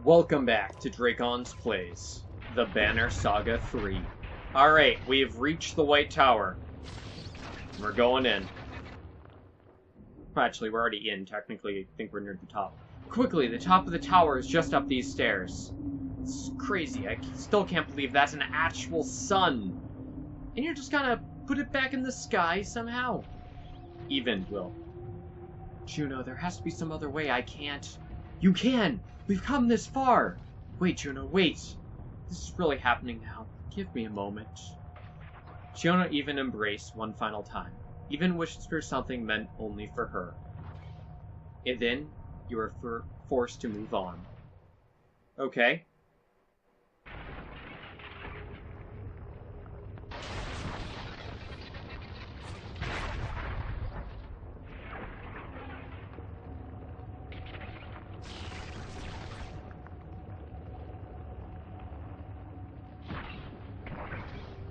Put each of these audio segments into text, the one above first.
Welcome back to Dracon's Plays, the Banner Saga 3. Alright, we've reached the White Tower. We're going in. Actually, we're already in. Technically, I think we're near the top. Quickly, the top of the tower is just up these stairs. It's crazy. I still can't believe that's an actual sun. And you're just gonna put it back in the sky somehow? Even will. Juno, there has to be some other way. I can't. You can! We've come this far! Wait, Juno, wait! This is really happening now. Give me a moment. Juno even embraced one final time. Even wished for something meant only for her. And then, you were forced to move on. Okay.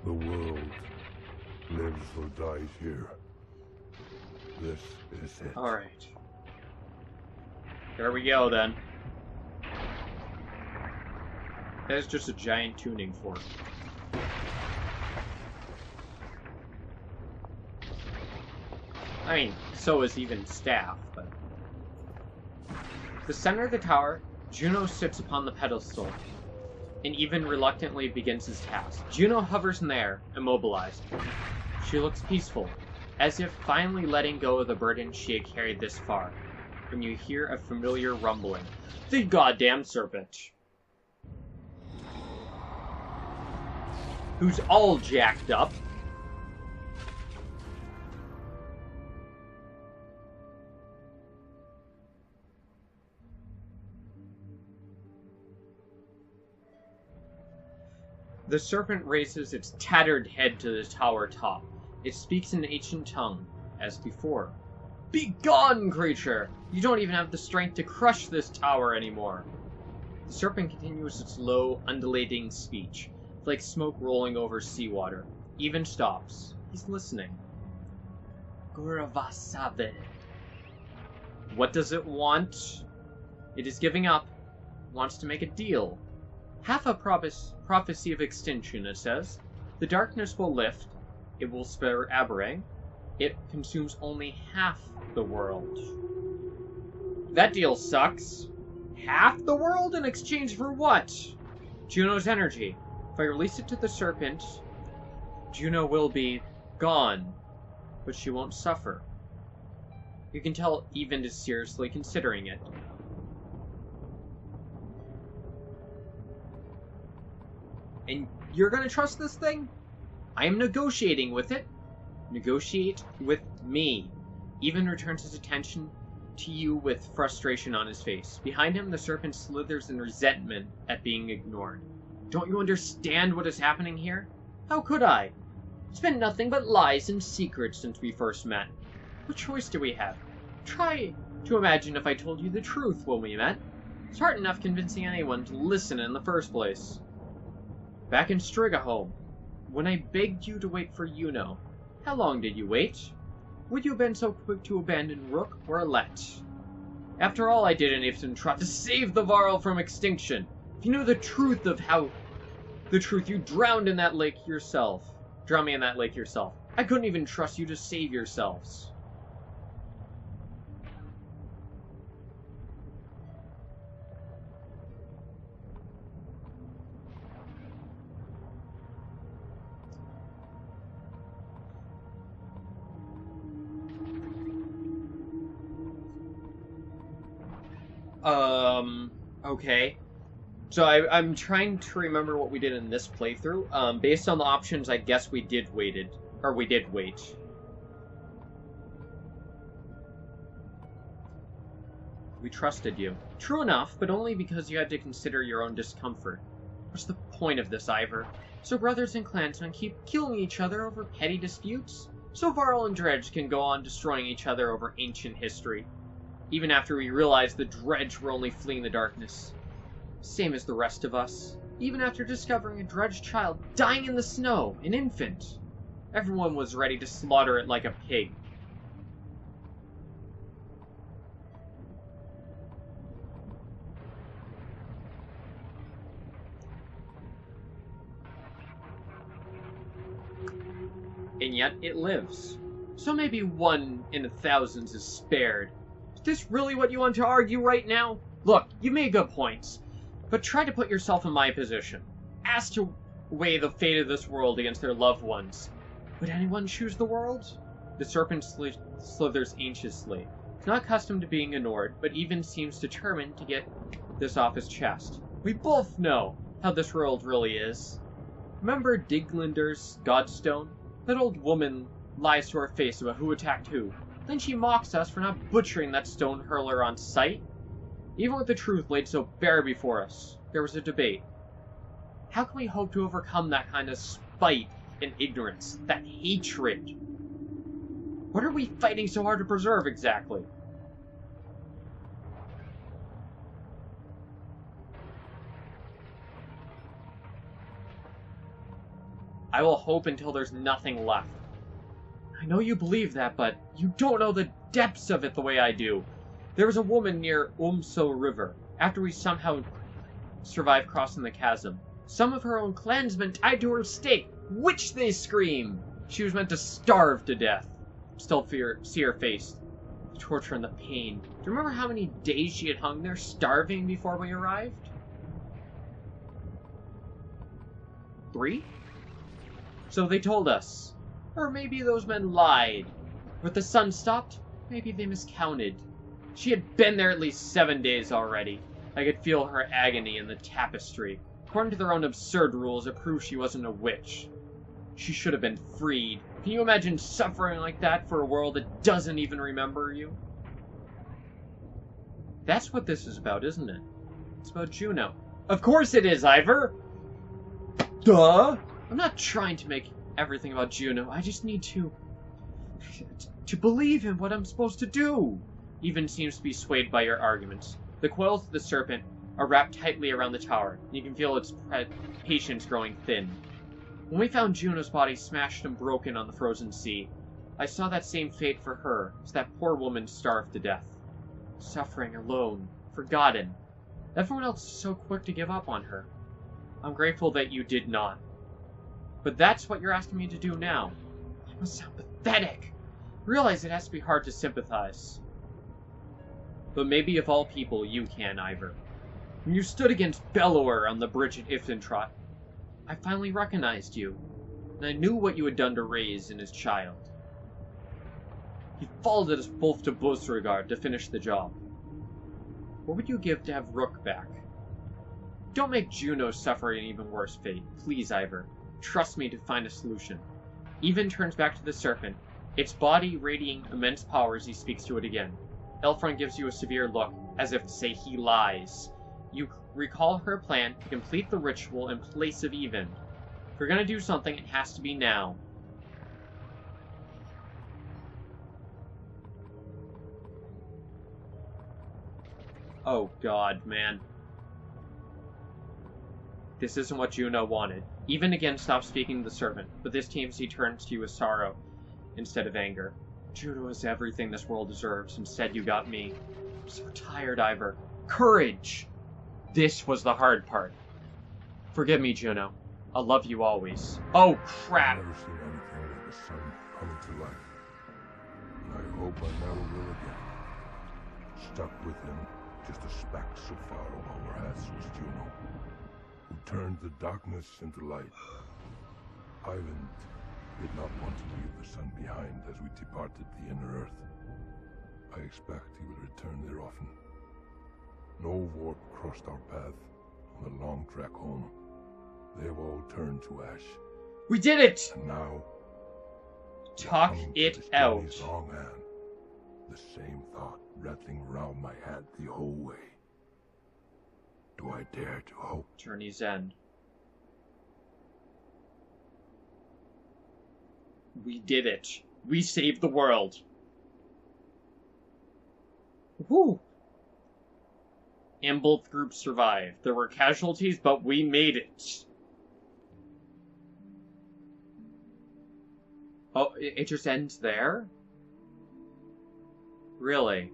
The world lives or dies here. This is it. Alright. There we go, then. That is just a giant tuning fork. I mean, so is even staff, but... The center of the tower, Juno sits upon the pedestal, and even reluctantly begins his task. Juno hovers in the air, immobilized. She looks peaceful, as if finally letting go of the burden she had carried this far, when you hear a familiar rumbling. The goddamn serpent! Who's all jacked up. The serpent raises its tattered head to the tower top. It speaks in an ancient tongue, as before. Be gone, creature! You don't even have the strength to crush this tower anymore. The serpent continues its low, undulating speech, like smoke rolling over seawater. Even stops. He's listening. Guravasave. What does it want? It is giving up. Wants to make a deal. Half a prophecy of extinction, it says. The darkness will lift. It will spare Aberrang. It consumes only half the world. That deal sucks. Half the world in exchange for what? Juno's energy. If I release it to the serpent, Juno will be gone. But she won't suffer. You can tell Even is seriously considering it. And you're gonna trust this thing? I am negotiating with it. Negotiate with me. Even returns his attention to you with frustration on his face. Behind him, the serpent slithers in resentment at being ignored. Don't you understand what is happening here? How could I? It's been nothing but lies and secrets since we first met. What choice do we have? Try to imagine if I told you the truth when we met. It's hard enough convincing anyone to listen in the first place. Back in Strigaholm, when I begged you to wait for Juno, how long did you wait? Would you have been so quick to abandon Rook or Alette? After all, I didn't even try to save the Varl from extinction. If you knew the truth of you drowned in that lake yourself. Drown me in that lake yourself. I couldn't even trust you to save yourselves. Okay. So I'm trying to remember what we did in this playthrough. Based on the options, I guess we did wait. We trusted you. True enough, but only because you had to consider your own discomfort. What's the point of this, Ivor? So brothers and clansmen keep killing each other over petty disputes? So Varl and Dredge can go on destroying each other over ancient history. Even after we realized the Dredge were only fleeing the darkness. Same as the rest of us. Even after discovering a Dredge child dying in the snow, an infant. Everyone was ready to slaughter it like a pig. and yet it lives. So maybe 1 in 1,000 is spared. Is this really what you want to argue right now? Look, you made good points, but try to put yourself in my position. Ask to weigh the fate of this world against their loved ones. Would anyone choose the world? The serpent slithers anxiously. He's not accustomed to being ignored, but even seems determined to get this off his chest. We both know how this world really is. Remember Diglinder's Godstone? That old woman lies to our face about who attacked who. Then she mocks us for not butchering that stone hurler on sight. Even with the truth laid so bare before us, there was a debate. How can we hope to overcome that kind of spite and ignorance, that hatred? What are we fighting so hard to preserve exactly? I will hope until there's nothing left. I know you believe that, but you don't know the depths of it the way I do. There was a woman near Umso River, after we somehow survived crossing the chasm. Some of her own clansmen tied to her stake, which they scream! She was meant to starve to death. Still see her face, the torture and the pain. Do you remember how many days she had hung there, starving before we arrived? 3? So they told us. Or maybe those men lied. With the sun stopped, maybe they miscounted. She had been there at least 7 days already. I could feel her agony in the tapestry. According to their own absurd rules, it proved she wasn't a witch. She should have been freed. Can you imagine suffering like that for a world that doesn't even remember you? That's what this is about, isn't it? It's about Juno. Of course it is, Ivor! Duh! I'm not trying to make everything about Juno. I just need to believe in what I'm supposed to do. Even seems to be swayed by your arguments. The coils of the serpent are wrapped tightly around the tower. You can feel its patience growing thin. When we found Juno's body smashed and broken on the frozen sea, I saw that same fate for her, as that poor woman starved to death. Suffering alone, forgotten. Everyone else is so quick to give up on her. I'm grateful that you did not. But that's what you're asking me to do now. I must sound pathetic. Realize it has to be hard to sympathize. But maybe of all people, you can, Ivor. When you stood against Bellower on the bridge at Iftentrot, I finally recognized you, and I knew what you had done to Reyes and his child. He followed us both to Busregard to finish the job. What would you give to have Rook back? Don't make Juno suffer an even worse fate. Please, Ivor. Trust me to find a solution. Even turns back to the serpent, its body radiating immense power as he speaks to it again. Elfrond gives you a severe look, as if to say he lies. You recall her plan to complete the ritual in place of Even. If you're gonna do something, it has to be now. Oh god, man. This isn't what Juno wanted. Even again stops speaking to the servant, but this time he turns to you with sorrow instead of anger. Juno is everything this world deserves. Instead, you got me. I'm so tired, Ivor. Courage! This was the hard part. Forgive me, Juno. I'll love you always. Oh, crap! I've never seen anything like the sun coming to life. And I hope I never will again. Stuck with him, just a speck so far above our heads was Juno, who turned the darkness into light. Ivan did not want to leave the sun behind as we departed the inner earth. I expect he will return there often. No Vorp crossed our path on the long trek home. They have all turned to ash. We did it! And now, talk it out. Long hand. The same thought rattling around my head the whole way. Do I dare to hope? Journey's end. We did it. We saved the world. Woo! And both groups survived. There were casualties, but we made it. Oh, it just ends there? Really?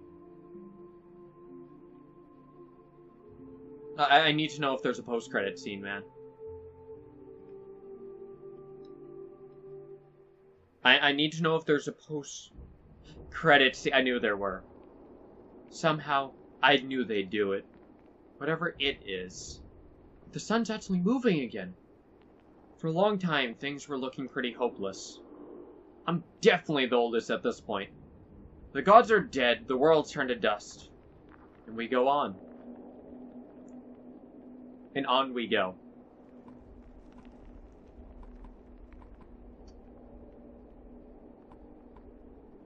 I need to know if there's a post-credit scene, man. I need to know if there's a post-credit scene. I knew there were. Somehow, I knew they'd do it. Whatever it is. The sun's actually moving again. For a long time, things were looking pretty hopeless. I'm definitely the oldest at this point. The gods are dead, the world's turned to dust. And we go on. And on we go.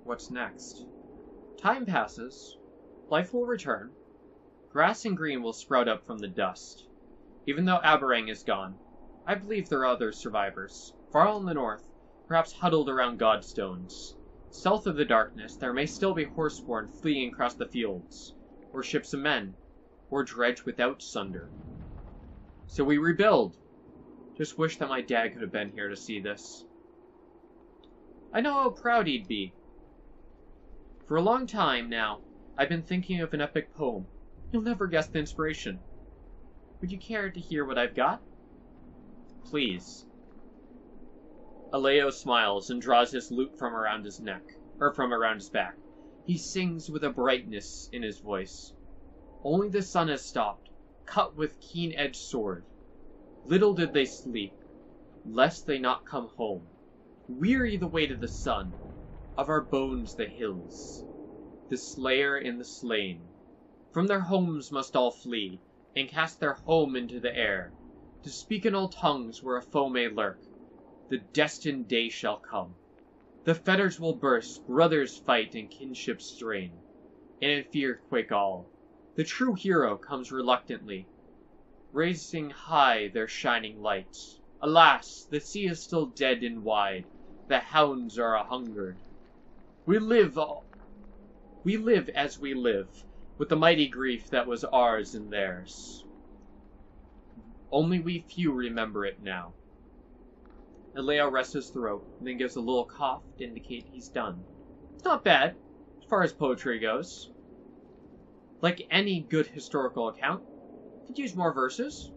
What's next? Time passes. Life will return. Grass and green will sprout up from the dust. Even though Aberrang is gone, I believe there are other survivors. Far in the north, perhaps huddled around Godstones. South of the darkness, there may still be horseborn fleeing across the fields, or ships of men, or dredge without sunder. So we rebuild. Just wish that my dad could have been here to see this. I know how proud he'd be. For a long time now, I've been thinking of an epic poem. You'll never guess the inspiration. Would you care to hear what I've got? Please. Aleo smiles and draws his lute from around his neck, or from around his back. He sings with a brightness in his voice. Only the sun has stopped, cut with keen-edged sword. Little did they sleep, lest they not come home. Weary the weight of the sun, of our bones the hills, the slayer and the slain. From their homes must all flee, and cast their home into the air, to speak in all tongues where a foe may lurk. The destined day shall come. The fetters will burst, brothers fight, and kinship strain, and in fear quake all. The true hero comes reluctantly, raising high their shining lights. Alas, the sea is still dead and wide, the hounds are a-hungered. We live as we live, with the mighty grief that was ours and theirs. Only we few remember it now. Aleo rests his throat, and then gives a little cough to indicate he's done. It's not bad, as far as poetry goes. Like any good historical account, could use more verses.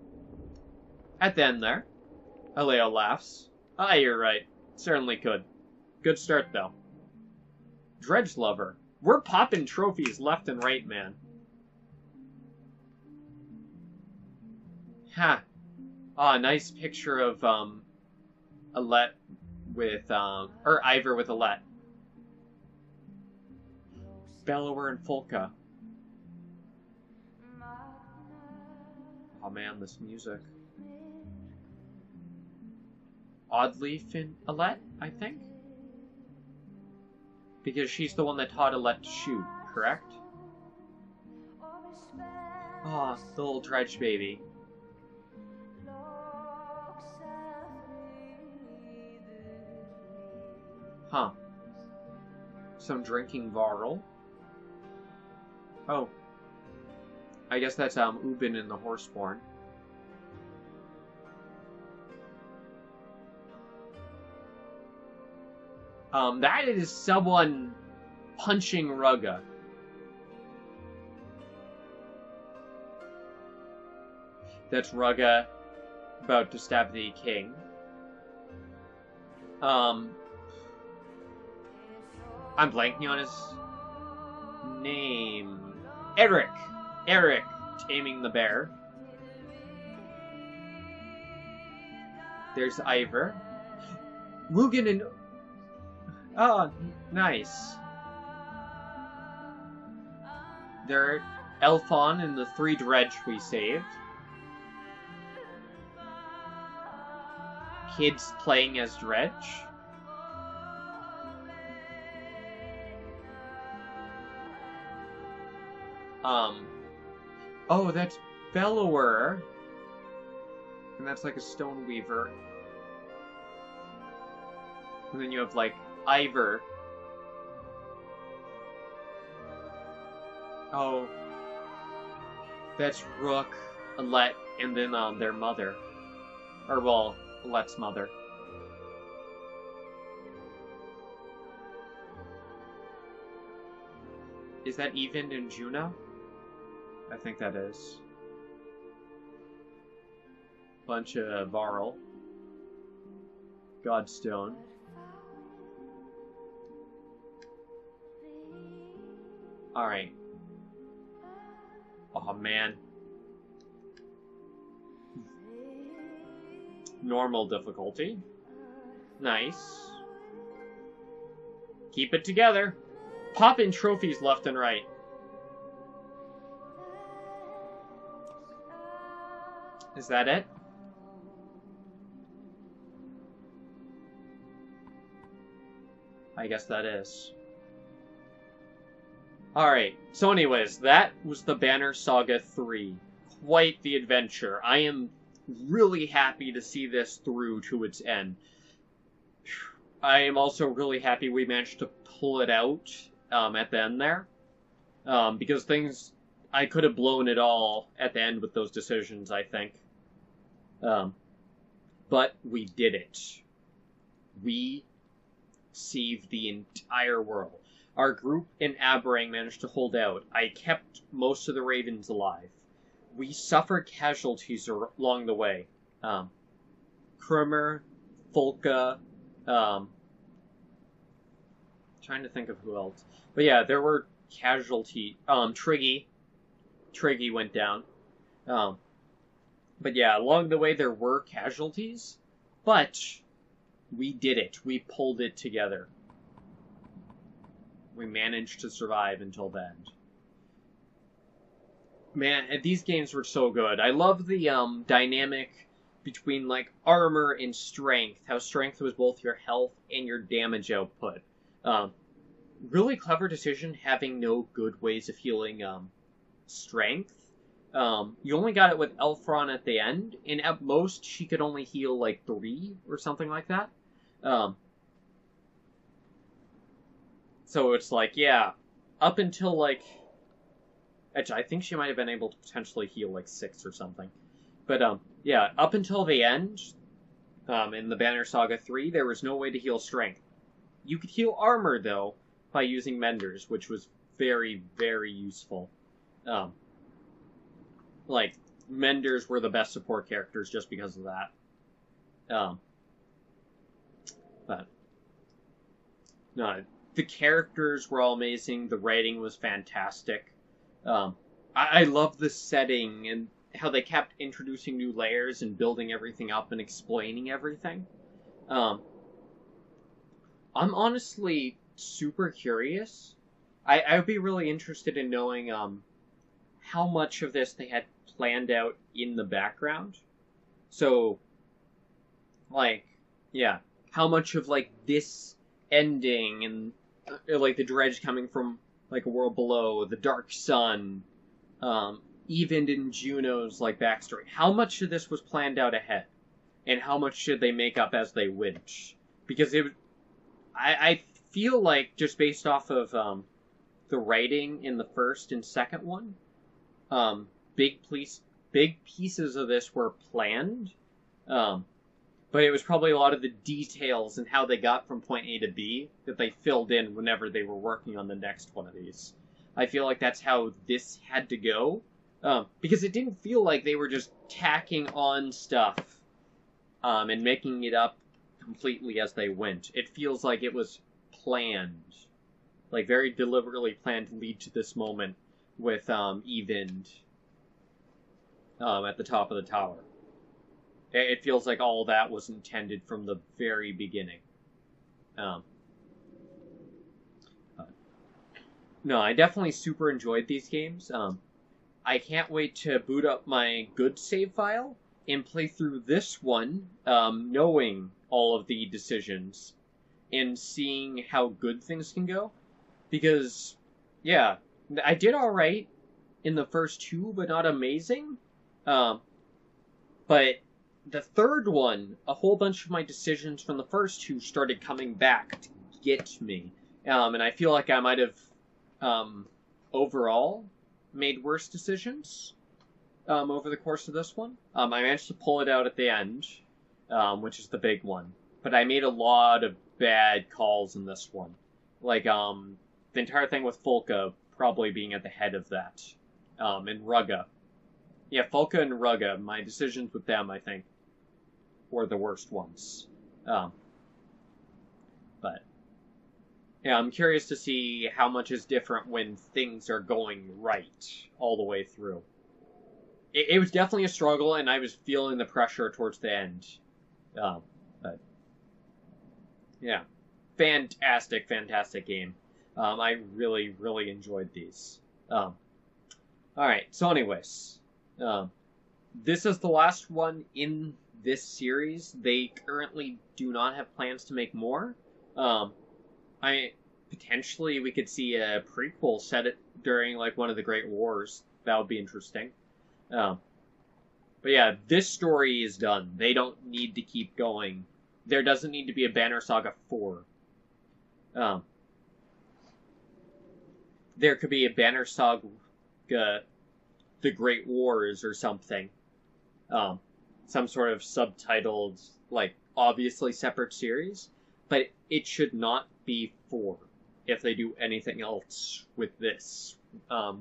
At the end there, Aleo laughs. Ah, you're right. Certainly could. Good start, though. Dredge Lover. We're popping trophies left and right, man. Ha. Ah, nice picture of, Alette with, or Ivor with Alette. Bellower and Folka. Oh man, this music. Oddleaf and Alette, I think? Because she's the one that taught Alette to shoot, correct? Ah, oh, the little dredge baby. Huh. Some drinking Varl. Oh. I guess that's, Ubin and the Horseborn. That is someone punching Rugga. That's Rugga about to stab the king. I'm blanking on his name. Eric. Eric taming the bear. There's Ivor. Rugen and... Oh, nice. There are Elfon and the 3 dredge we saved. Kids playing as dredge. Oh, that's Bellower. And that's like a stone weaver. And then you have, like, Ivor. Oh. That's Rook, Alette, and then, their mother. Or, well, Alette's mother. Is that Even and Juno? I think that is. Bunch of Varl. Godstone. Alright. Oh, man. Normal difficulty. Nice. Keep it together. Pop in trophies left and right. Is that it? I guess that is. Alright, so anyways, that was the Banner Saga 3. Quite the adventure. I am really happy to see this through to its end. I am also really happy we managed to pull it out at the end there. Because I could have blown it all at the end with those decisions, I think. But we did it. We saved the entire world. Our group in Aberrang managed to hold out. I kept most of the Ravens alive. We suffered casualties along the way. Krimmer, Folka, trying to think of who else. But yeah, there were casualties. Triggy went down. But yeah, along the way there were casualties. But we did it. We pulled it together. We managed to survive until the end. Man, these games were so good. I love the dynamic between like armor and strength. How strength was both your health and your damage output. Really clever decision having no good ways of healing strength. You only got it with Elfron at the end, and at most she could only heal like 3 or something like that. So it's like, yeah, up until like, actually, I think she might have been able to potentially heal like 6 or something. But yeah, up until the end, in the Banner Saga 3, there was no way to heal strength. You could heal armor though by using menders, which was very, very useful. Like, menders were the best support characters just because of that. But no, the characters were all amazing. The writing was fantastic. I love the setting and how they kept introducing new layers and building everything up and explaining everything. I'm honestly super curious. I would be really interested in knowing how much of this they had planned out in the background. So, like, yeah, how much of like this ending and like the dredge coming from like a world below, the dark sun, even in Juno's like backstory, how much of this was planned out ahead, and how much should they make up as they went? Because I feel like just based off of the writing in the first and second one, big pieces of this were planned, but it was probably a lot of the details and how they got from point A to B that they filled in whenever they were working on the next one of these. I feel like that's how this had to go, because it didn't feel like they were just tacking on stuff and making it up completely as they went. It feels like it was planned, like very deliberately planned to lead to this moment with Evind at the top of the tower. It feels like all that was intended from the very beginning. No, I definitely super enjoyed these games. I can't wait to boot up my good save file and play through this one, knowing all of the decisions and seeing how good things can go. Because, yeah, I did alright in the first 2, but not amazing. But the third one, a whole bunch of my decisions from the first 2 started coming back to get me. And I feel like I might have, overall, made worse decisions over the course of this one. I managed to pull it out at the end, which is the big one. But I made a lot of bad calls in this one. Like, the entire thing with Folka probably being at the head of that. And Rugga. Yeah, Folka and Rugga, my decisions with them, I think, were the worst ones. But, Yeah, I'm curious to see how much is different when things are going right all the way through. It was definitely a struggle, and I was feeling the pressure towards the end. But yeah, fantastic game. I really, really enjoyed these. Alright, so anyways, this is the last one in this series. They currently do not have plans to make more. Potentially we could see a prequel set it during like one of the Great Wars. That would be interesting. But yeah, this story is done. They don't need to keep going. There doesn't need to be a Banner Saga 4. There could be a Banner Saga The Great Wars or something. Some sort of subtitled, like, obviously separate series. But it should not be 4 if they do anything else with this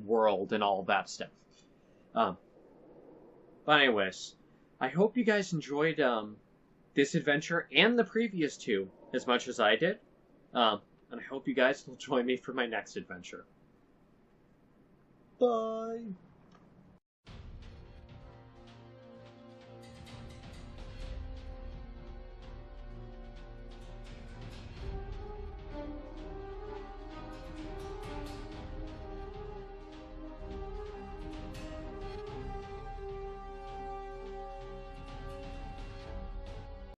world and all that stuff. But anyways, I hope you guys enjoyed this adventure and the previous 2 as much as I did. And I hope you guys will join me for my next adventure. Bye!